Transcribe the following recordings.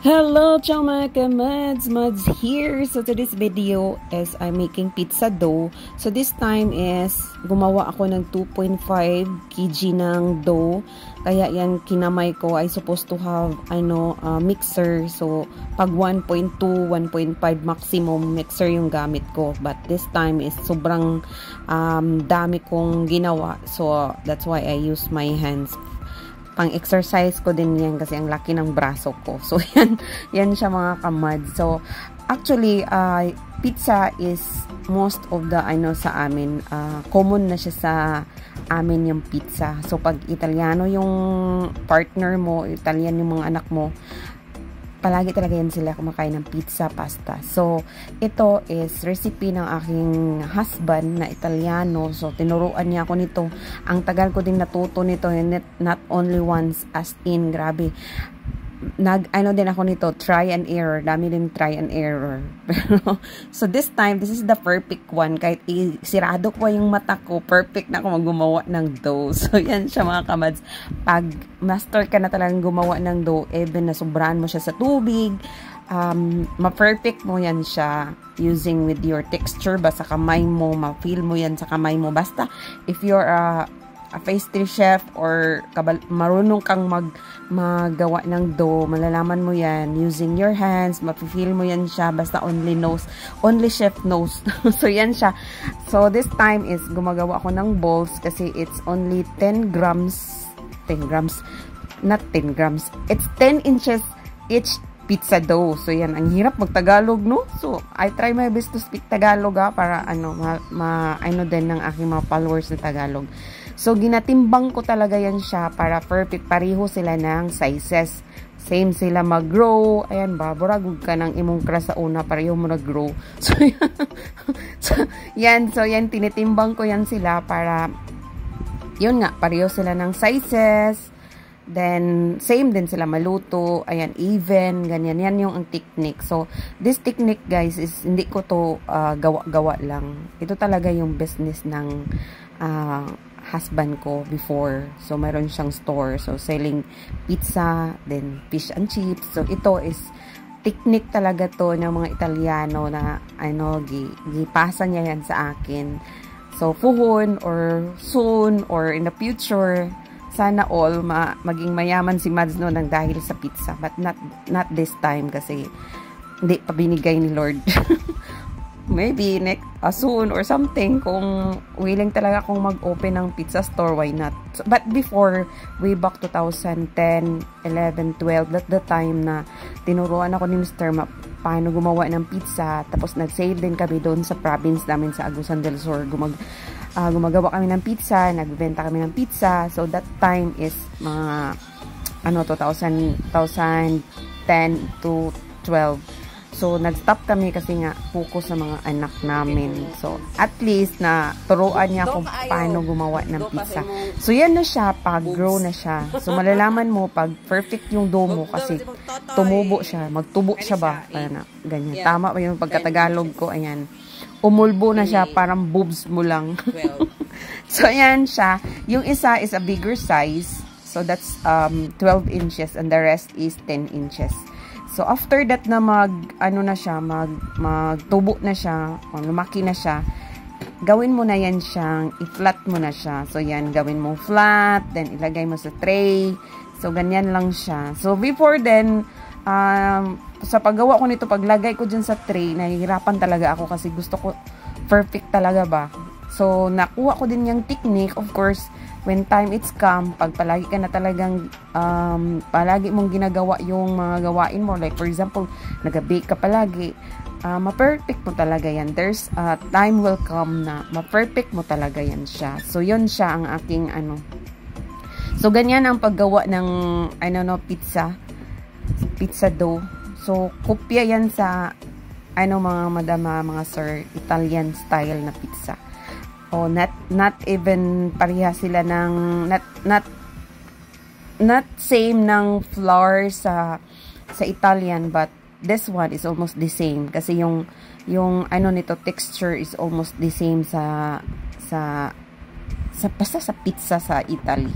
Hello, ciao mga kamads! Mads here! So today's video is I'm making pizza dough. So this time is gumawa ako ng 2.5 kg ng dough. Kaya yan kinamay ko. I supposed to have mixer. So pag 1.2, 1.5 maximum mixer yung gamit ko. But this time is sobrang dami kong ginawa. So that's why I use my hands. Pang-exercise ko din yan kasi ang laki ng braso ko. So, yan siya mga kamad. So, actually, pizza is most of the, sa amin, common na siya sa amin yung pizza. So, pag Italiano yung partner mo, Italian yung mga anak mo, palagi talaga yan sila kumakain ng pizza, pasta. So, ito is recipe ng aking husband na Italiano. So, tinuruan niya ako nito. Ang tagal ko din natuto nito. Not only once, as in, grabe. Din ako nito, try and error. Dami din try and error. So, this time, this is the perfect one. Kahit sirado ko yung mata ko, perfect na ako gumawa ng dough. So, yan siya mga kamads. Pag master ka na talagang gumawa ng dough, even na sobrahan mo siya sa tubig, ma-perfect mo yan siya using with your texture ba sa kamay mo, ma-feel mo yan sa kamay mo. Basta, if you're a pastry chef or marunong kang magawa ng dough, malalaman mo yan using your hands, ma-feel mo yan siya, basta only chef knows. So yan siya. So this time is gumagawa ako ng balls kasi it's only 10 grams, not 10 grams, it's 10 inches each pizza dough. So yan, ang hirap mag-Tagalog, no? So I try my best to speak Tagalog para din ng aking mga followers na Tagalog. So, ginatimbang ko talaga yan siya para perfect. Pareho sila ng sizes. Same sila mag-grow. Ayan ba, buragog ka ng imong kras sa una, pareho mo nag-grow. So, yan, tinitimbang ko yan sila para, yun nga, pareho sila ng sizes. Then, same din sila maluto. Ayan, even, ganyan. Yan yung ang technique. So, this technique, guys, is hindi ko to gawa-gawa lang. Ito talaga yung business ng husband ko before. So, mayroon siyang store. So, selling pizza, then fish and chips. So, ito is technique talaga to ng mga Italiano na, gipasa niya yan sa akin. So, fuhon or soon or in the future, sana all maging mayaman si Mads no nang dahil sa pizza. But not this time kasi hindi pa binigay ni Lord. Maybe soon or something kung willing talaga akong mag-open ng pizza store, why not? So, but before, way back 2010, 11, 12, at the time na tinuruan ako ni Mr. paano gumawa ng pizza, tapos nag-save din kami doon sa province namin sa Agusan del Sur. Gumagawa kami ng pizza, nagbenta kami ng pizza. So that time is mga 2010 to 12. So, nag-stop kami kasi nga focus sa mga anak namin. So, at least na turuan niya kung paano gumawa ng pizza. So, yan na siya. Pag-grow na siya. So, malalaman mo pag perfect yung dough mo kasi tumubo siya. Magtubo siya ba? Ganyan. Tama ba yung pagkatagalog ko? Ayan. Umulbo na siya. Parang boobs mo lang. So, yan siya. Yung isa is a bigger size. So, that's 12 inches and the rest is 10 inches. So, after that na magtubo na siya, lumaki na siya, gawin mo na yan siyang, i-flat mo na siya. So, yan, gawin mo flat, then ilagay mo sa tray. So, ganyan lang siya. So, before then, sa paggawa ko nito, paglagay ko dyan sa tray, nahihirapan talaga ako kasi gusto ko perfect talaga ba. So, nakuha ko din yung technique, of course, when time it's come, pag palagi ka na talagang, palagi mong ginagawa yung mga gawain mo, like for example, nag-bake ka palagi, ma-perfect mo talaga yan. There's time will come na ma-perfect mo talaga yan siya. So, yun siya ang aking So, ganyan ang paggawa ng, pizza dough. So, kopya yan sa, mga madama, mga sir, Italian style na pizza. Not even pareha sila ng not same ng flour sa Italian, but this one is almost the same kasi yung nito texture is almost the same basta sa pizza sa Italy.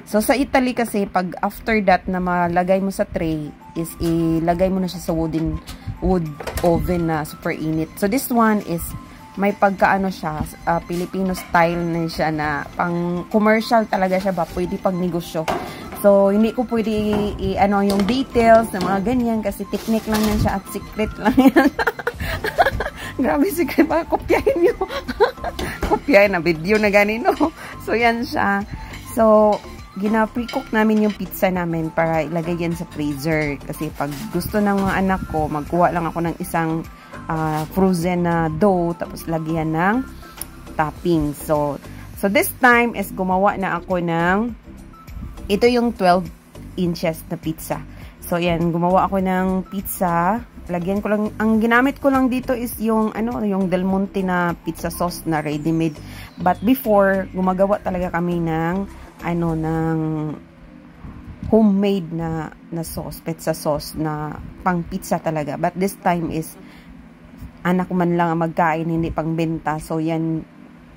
So, sa Italy kasi, pag after that na malagay mo sa tray, is ilagay mo na siya sa wood oven na super init. So, this one is, may pagkaano siya, Filipino style na siya na pang commercial talaga siya ba, pwede pag negosyo. So, hindi ko pwede yung details na mga ganyan kasi technique lang yan siya at secret lang yan. Grabe, secret ba? Kopyahin nyo. Kopyahin na video na ganino. So, yan siya. So, pre-cook namin yung pizza namin para ilagay yan sa freezer. Kasi pag gusto ng mga anak ko, magkuha lang ako ng isang frozen na dough, tapos lagyan ng topping. So this time is gumawa na ako ng, ito yung 12 inches na pizza. So, yan, gumawa ako ng pizza. Lagyan ko lang, ang ginamit ko lang dito is yung, yung Del Monte na pizza sauce na ready-made. But before, gumagawa talaga kami ng, ng homemade na sauce, pizza sauce na pang pizza talaga. But this time is, anak ko man lang ang magkain, hindi pang benta. So, yan,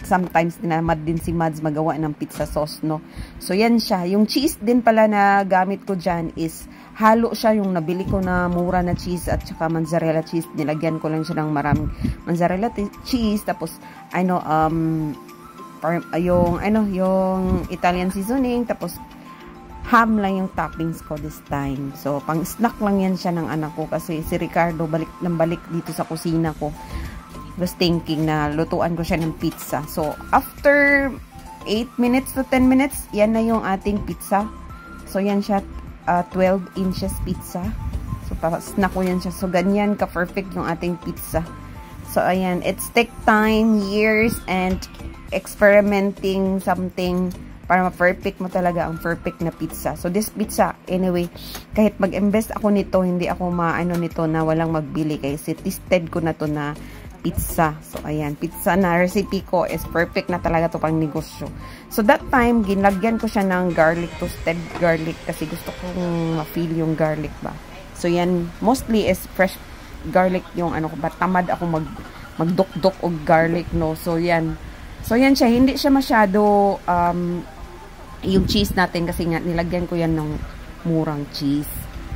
sometimes tinamad din si Mads magawa ng pizza sauce, no? So, yan siya. Yung cheese din pala na gamit ko dyan is, halo siya yung nabili ko na mura na cheese at saka mozzarella cheese. Nilagyan ko lang siya ng maraming mozzarella cheese. Tapos, yung Italian seasoning. Tapos, ham lang yung toppings ko this time. So, pang snack lang yan siya ng anak ko kasi si Ricardo balik dito sa kusina ko. Was thinking na lutuan ko siya ng pizza. So, after 8 minutes to 10 minutes, yan na yung ating pizza. So, yan siya, 12 inches pizza. So, snack ko yan siya. So, ganyan ka-perfect yung ating pizza. So, ayan, it's take time, years, and experimenting something para ma-perfect mo talaga ang perfect na pizza. So, this pizza, anyway, kahit mag-invest ako nito, hindi ako nito na walang magbili kasi tested ko na to na pizza. So, ayan, pizza na recipe ko is perfect na talaga to pang negosyo. So, that time, ginlagyan ko siya ng garlic, toasted garlic kasi gusto kong ma-feel yung garlic ba. So, yan, mostly is fresh garlic yung ko ba, tamad ako magdok-dok o garlic, no. So, yan. So, yan siya. Hindi siya masyado, yung cheese natin kasi nga, nilagyan ko yan ng murang cheese.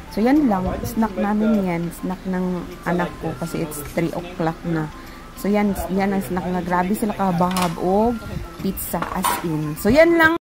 So, yan lang. Snack namin yan. Snack ng anak ko kasi it's 3 o'clock na. So, yan ang snack na grabe sila kabahab o pizza as in. So, yan lang.